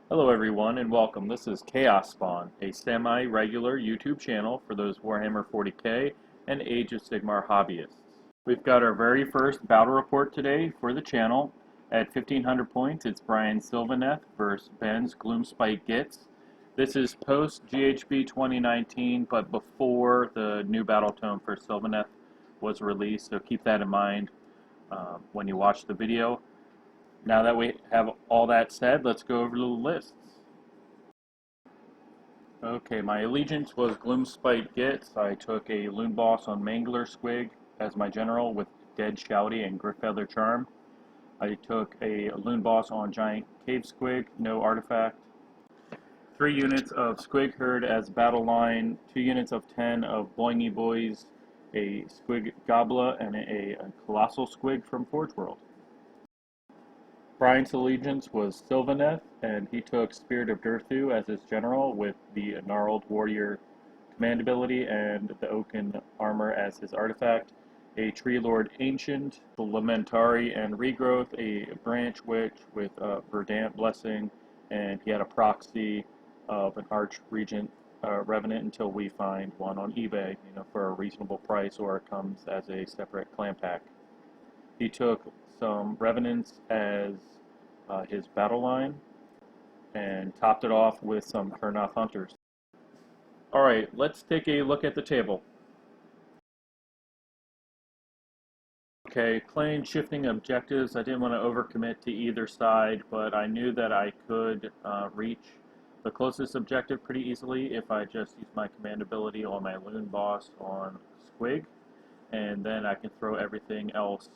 Hello everyone and welcome. This is Chaos Spawn, a semi-regular YouTube channel for those Warhammer 40k and Age of Sigmar hobbyists. We've got our very first battle report today for the channel. At 1500 points, it's pre-Sylvaneth versus Ben's Gloomspite Gitz. This is post GHB 2019, but before the new battle tome for Sylvaneth was released, so keep that in mind when you watch the video. Now that we have all that said, let's go over the lists. Okay, my allegiance was Gloomspite Gitz. I took a Loon Boss on Mangler Squig as my general with Dead Shouty and Griffeather Charm. I took a Loon Boss on Giant Cave Squig, no artifact. 3 units of Squig Herd as battle line, 2 units of 10 of Boingy Boys, a Squig Gobbler, and a Colossal Squig from Forge World. Brian's allegiance was Sylvaneth, and he took Spirit of Durthu as his general with the Gnarled Warrior command ability and the Oaken armor as his artifact, a Tree Lord Ancient, the Lamentari and Regrowth, a Branch Witch with a Verdant Blessing, and he had a proxy of an Arch Regent Revenant until we find one on eBay, for a reasonable price, or it comes as a separate clan pack. He took some Revenants as his battle line and topped it off with some Kurnoth Hunters. Alright, let's take a look at the table. Okay, plane shifting objectives. I didn't want to overcommit to either side, but I knew that I could reach the closest objective pretty easily if I just use my command ability on my Loon Boss on Squig, and then I can throw everything else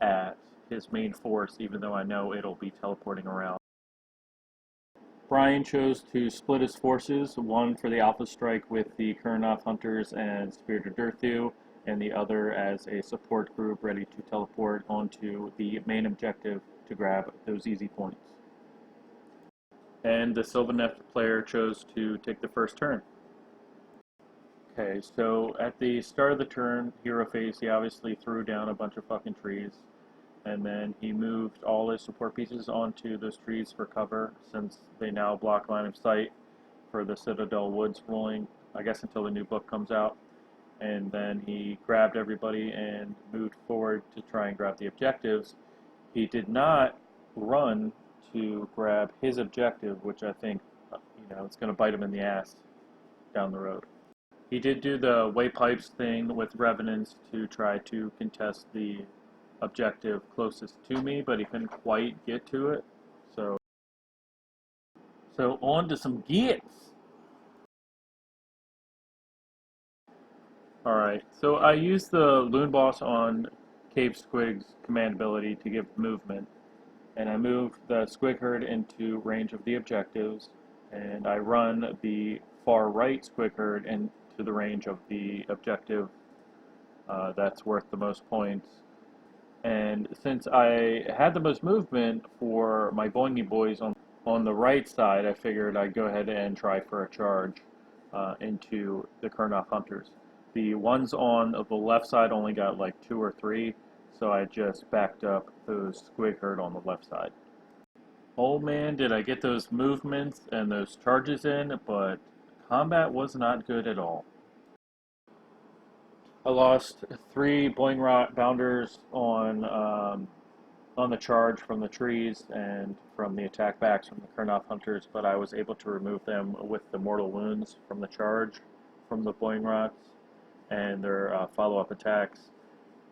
at his main force, even though I know it'll be teleporting around. Brian chose to split his forces, one for the Alpha Strike with the Kurnoth Hunters and Spirit of Durthu, and the other as a support group ready to teleport onto the main objective to grab those easy points. And the Sylvaneth player chose to take the first turn. Okay, so at the start of the turn, hero phase, he obviously threw down a bunch of fucking trees, and then he moved all his support pieces onto those trees for cover, since they now block line of sight for the Citadel Woods ruling, I guess until the new book comes out. And then he grabbed everybody and moved forward to try and grab the objectives. He did not run to grab his objective, which I think, it's going to bite him in the ass down the road. He did do the Waypipes thing with Revenants to try to contest the objective closest to me, but he couldn't quite get to it. So on to some Gitz. Alright, so I used the Loon Boss on Cave Squig's command ability to give movement, and I moved the Squig Herd into range of the objectives, and I run the far right Squig Herd into the range of the objective that's worth the most points. And since I had the most movement for my Boingy Boys on the right side, I figured I'd go ahead and try for a charge into the Kurnoth Hunters. The ones on the left side only got like 2 or 3, so I just backed up those Squig Herd on the left side. Oh man, did I get those movements and those charges in, but combat was not good at all. I lost 3 Boing Rot Bounders on the charge from the trees and from the attack backs from the Kurnoth Hunters, but I was able to remove them with the Mortal Wounds from the charge from the Boing Rots and their follow-up attacks.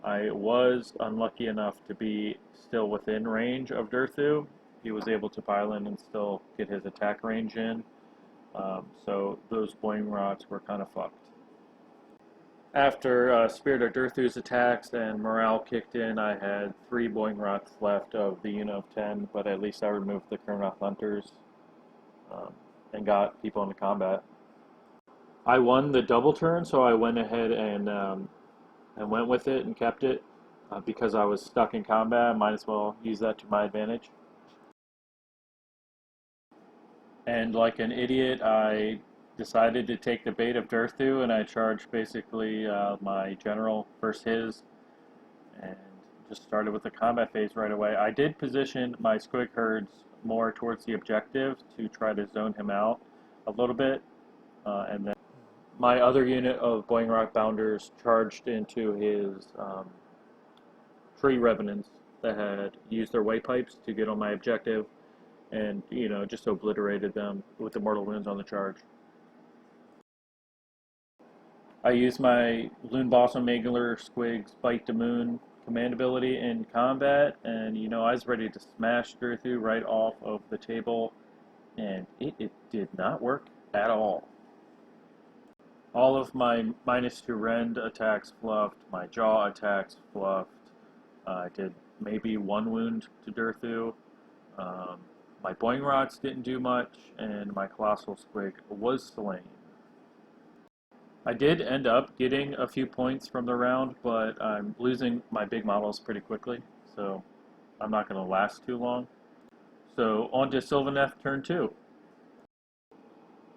I was unlucky enough to be still within range of Durthu. He was able to pile in and still get his attack range in, so those Boing Rots were kind of fucked. After Spirit of Durthu's attacks and morale kicked in, I had 3 Boing Rots left of the unit of 10, but at least I removed the Kurnoth Hunters and got people into combat. I won the double turn, so I went ahead and went with it and kept it because I was stuck in combat. I might as well use that to my advantage. And like an idiot, I decided to take the bait of Durthu, and I charged basically my general versus his, and just started with the combat phase right away. I did position my squig herds more towards the objective to try to zone him out a little bit, and then my other unit of Boiling Rock Bounders charged into his tree revenants that had used their white pipes to get on my objective, and just obliterated them with the mortal wounds on the charge. I used my Loon Boss on Magler Squig's Bite to Moon command ability in combat, and I was ready to smash Durthu right off of the table, and it did not work at all. All of my -2 rend attacks fluffed, my jaw attacks fluffed. I did maybe 1 wound to Durthu. My Boing Rods didn't do much, and my Colossal Squig was slain. I did end up getting a few points from the round, but I'm losing my big models pretty quickly, so I'm not going to last too long. So on to Sylvaneth turn 2.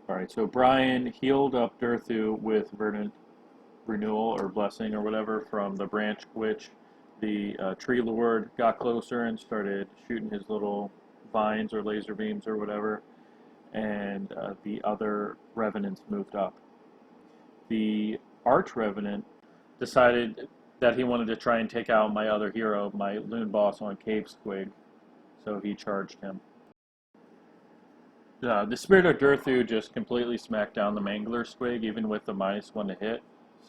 Alright, so Brian healed up Durthu with Verdant Renewal or Blessing or whatever from the branch, which the Tree Lord got closer and started shooting his little vines or laser beams or whatever, and the other Revenants moved up. The Arch Revenant decided that he wanted to try and take out my other hero, my Loon Boss on Cave Squig, so he charged him. The Spirit of Durthu just completely smacked down the Mangler Squig, even with the -1 to hit.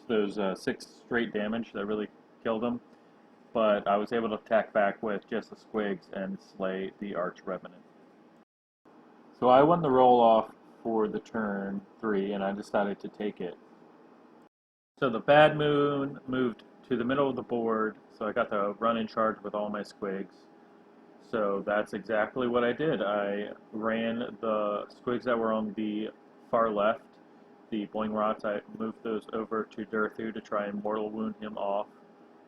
Those 6 straight damage that really killed him. But I was able to attack back with just the Squigs and slay the Arch Revenant. So I won the roll off for the turn 3, and I decided to take it. So the Bad Moon moved to the middle of the board, so I got to run in charge with all my squigs. So that's exactly what I did. I ran the squigs that were on the far left, the Boing Rots. I moved those over to Durthu to try and mortal wound him off.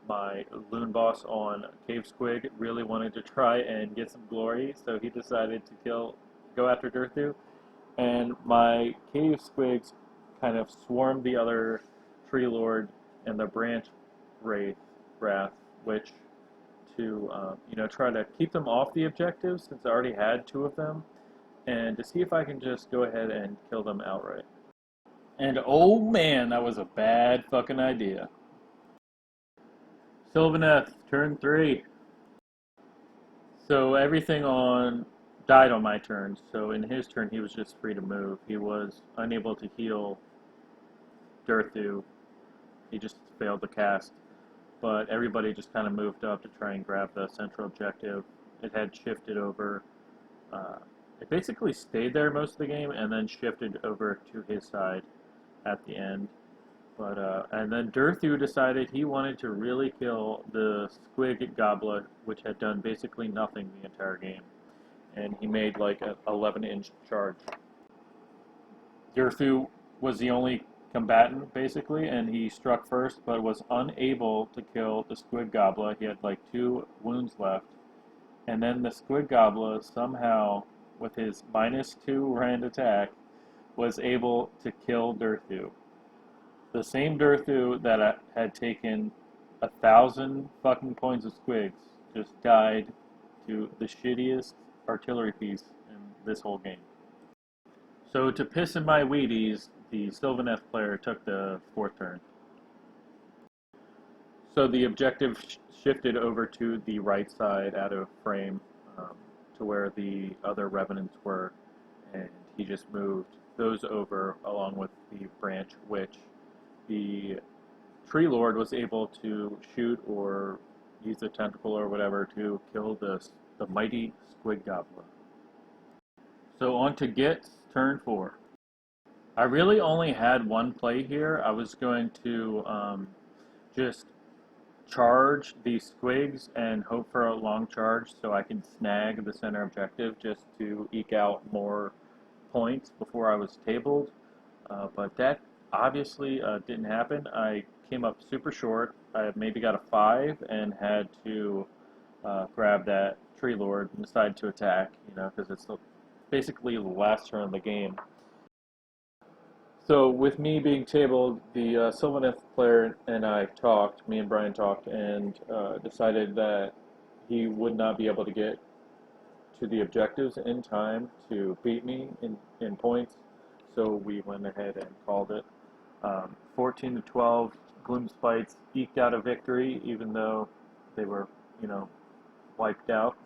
My Loon Boss on Cave Squig really wanted to try and get some glory, so he decided to go after Durthu. And my Cave Squigs kind of swarmed the other Tree Lord and the Branch Wrath, which to try to keep them off the objectives since I already had 2 of them, and to see if I can just go ahead and kill them outright. And oh man, that was a bad fucking idea. Sylvaneth, turn 3. So everything died on my turn, so in his turn he was just free to move. He was unable to heal Durthu. He just failed the cast. But everybody just kind of moved up to try and grab the central objective. It had shifted over. It basically stayed there most of the game and then shifted over to his side at the end. But and then Durthu decided he wanted to really kill the Squig Goblet, which had done basically nothing the entire game. And he made like an 11-inch charge. Durthu was the only combatant, basically, and he struck first, but was unable to kill the Squig Gobbler. He had like 2 wounds left. And then the Squig Gobbler somehow, with his -2 rend attack, was able to kill Durthu. The same Durthu that had taken 1,000 fucking points of squigs just died to the shittiest artillery piece in this whole game. So to piss in my Wheaties, the Sylvaneth player took the 4th turn. So the objective shifted over to the right side out of frame to where the other Revenants were, and he just moved those over along with the Branch Witch. The Tree Lord was able to shoot or use the tentacle or whatever to kill the mighty Squig Gobbler. So on to Gitz, turn 4. I really only had one play here. I was going to just charge these squigs and hope for a long charge so I can snag the center objective just to eke out more points before I was tabled. But that obviously didn't happen. I came up super short. I maybe got a 5 and had to grab that Tree Lord and decide to attack, because it's basically the last turn of the game. So with me being tabled, the Sylvaneth player and I talked, me and Brian talked, and decided that he would not be able to get to the objectives in time to beat me in points. So we went ahead and called it. 14 to 12, Gloomspites eked out a victory, even though they were, you know, wiped out.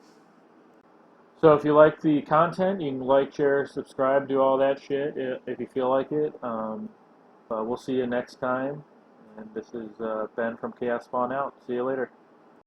So if you like the content, you can like, share, subscribe, do all that shit if you feel like it. We'll see you next time. And this is Ben from Chaos Spawn out. See you later.